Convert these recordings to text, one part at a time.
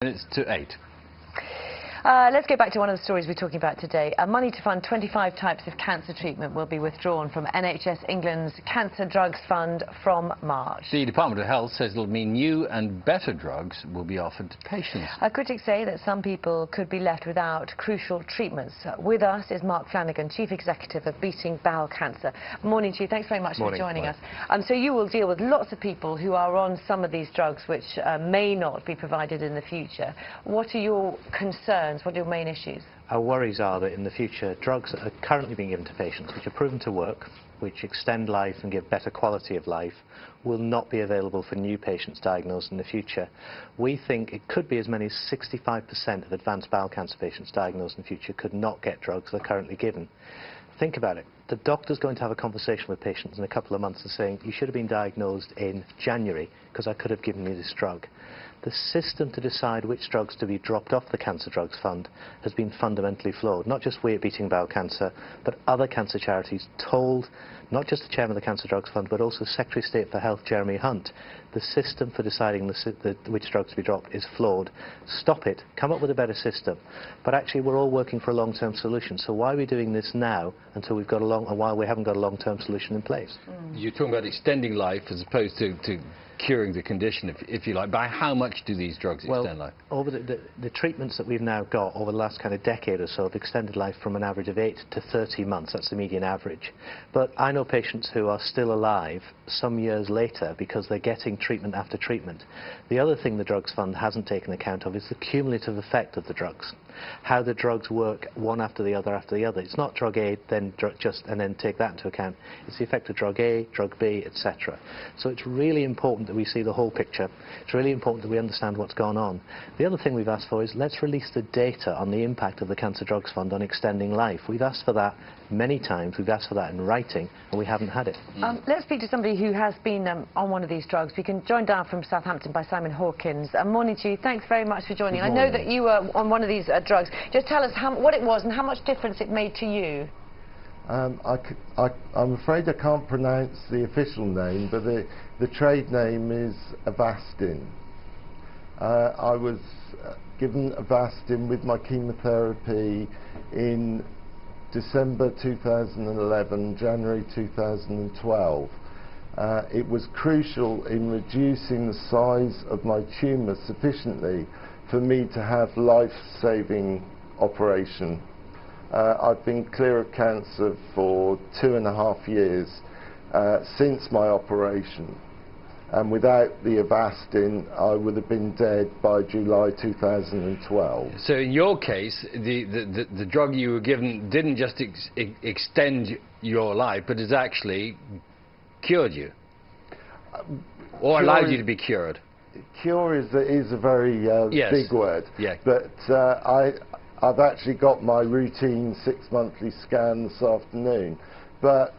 Minutes to 8. Let's go back to one of the stories we're talking about today. Money to fund 25 types of cancer treatment will be withdrawn from NHS England's Cancer Drugs Fund from March. The Department of Health says it'll mean new and better drugs will be offered to patients. Critics say that some people could be left without crucial treatments. With us is Mark Flanagan, Chief Executive of Beating Bowel Cancer. Morning to you. Thanks very much for joining us. So you will deal with lots of people who are on some of these drugs which may not be provided in the future. What are your concerns? What are your main issues? Our worries are that in the future, drugs that are currently being given to patients, which are proven to work, which extend life and give better quality of life, will not be available for new patients diagnosed in the future. We think it could be as many as 65% of advanced bowel cancer patients diagnosed in the future could not get drugs they're currently given. Think about it. The doctor's going to have a conversation with patients in a couple of months and saying, you should have been diagnosed in January because I could have given you this drug. The system to decide which drugs to be dropped off the Cancer Drugs Fund has been fundamentally flawed. Not just we at Beating Bowel Cancer, but other cancer charities told not just the chairman of the Cancer Drugs Fund, but also Secretary of State for Health, Jeremy Hunt, the system for deciding which drugs to be dropped is flawed. Stop it. Come up with a better system. But actually, we're all working for a long-term solution. So why are we doing this now until we've got while we haven't got a long-term solution in place? You're talking about extending life as opposed to curing the condition, if you like. By how much do these drugs extend life? Over the treatments that we've now got over the last kind of decade or so have extended life from an average of 8 to 30 months. That's the median average. But I know patients who are still alive some years later because they're getting treatment after treatment. The other thing the Drugs Fund hasn't taken account of is the cumulative effect of the drugs. How the drugs work one after the other after the other. It's not drug A, then and then take that into account. It's the effect of drug A, drug B, etc. So it's really important that we see the whole picture. It's really important that we understand what's gone on. The other thing we've asked for is let's release the data on the impact of the Cancer Drugs Fund on extending life. We've asked for that many times. We've asked for that in writing, and we haven't had it. Let's speak to somebody who has been on one of these drugs. We can join down from Southampton by Simon Hawkins. Morning to you. Thanks very much for joining. I know that you were on one of these drugs. Just tell us what it was and how much difference it made to you. I'm afraid I can't pronounce the official name, but the trade name is Avastin. I was given Avastin with my chemotherapy in December 2011, January 2012. It was crucial in reducing the size of my tumour sufficiently for me to have life-saving operation. I've been clear of cancer for 2.5 years since my operation, and without the Avastin I would have been dead by July 2012. So in your case, the drug you were given didn't just extend your life, but has actually cured you, or allowed you to be cured. Cure is a very big word, but I've actually got my routine 6-monthly scan this afternoon, but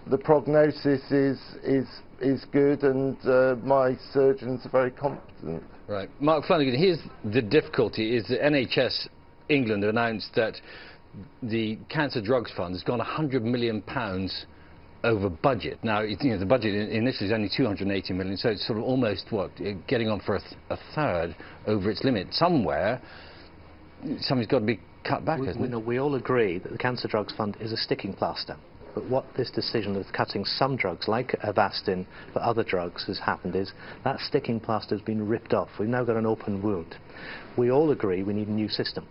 the prognosis is good, and my surgeons are very competent. Right. Mark Flanagan, here's the difficulty, is that NHS England announced that the Cancer Drugs Fund has gone £100 million over budget. Now, the budget initially is only 280 million, so it's sort of almost, getting on for a third over its limit. Somewhere's got to be cut back, isn't it? We all agree that the Cancer Drugs Fund is a sticking plaster. But what this decision of cutting some drugs, like Avastin, for other drugs, has happened is that sticking plaster has been ripped off. We've now got an open wound. We all agree we need a new system.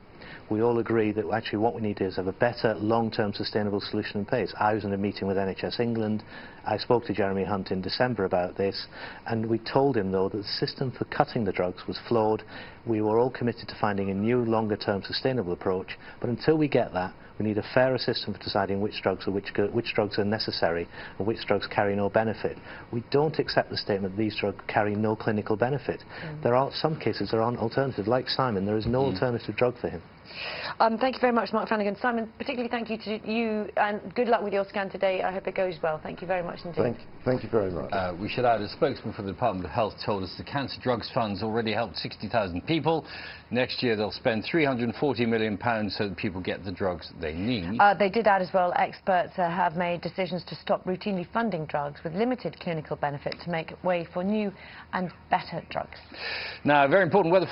We all agree that actually what we need is have a better long-term sustainable solution in place. I was in a meeting with NHS England. I spoke to Jeremy Hunt in December about this, and we told him, though, that the system for cutting the drugs was flawed. We were all committed to finding a new, longer-term sustainable approach, but until we get that, we need a fairer system for deciding which drugs are necessary and which drugs carry no benefit. We don't accept the statement that these drugs carry no clinical benefit. There are some cases there aren't alternatives. Like Simon, there is no alternative drug for him. Thank you very much, Mark Flanagan. Simon, particularly thank you to you, and good luck with your scan today. I hope it goes well. Thank you very much indeed. Thank you very much. We should add, a spokesman for the Department of Health told us the Cancer Drugs Fund's already helped 60,000 people. Next year they'll spend £340 million so that people get the drugs they need. They did add as well, experts have made decisions to stop routinely funding drugs with limited clinical benefit to make way for new and better drugs. Now, very important weather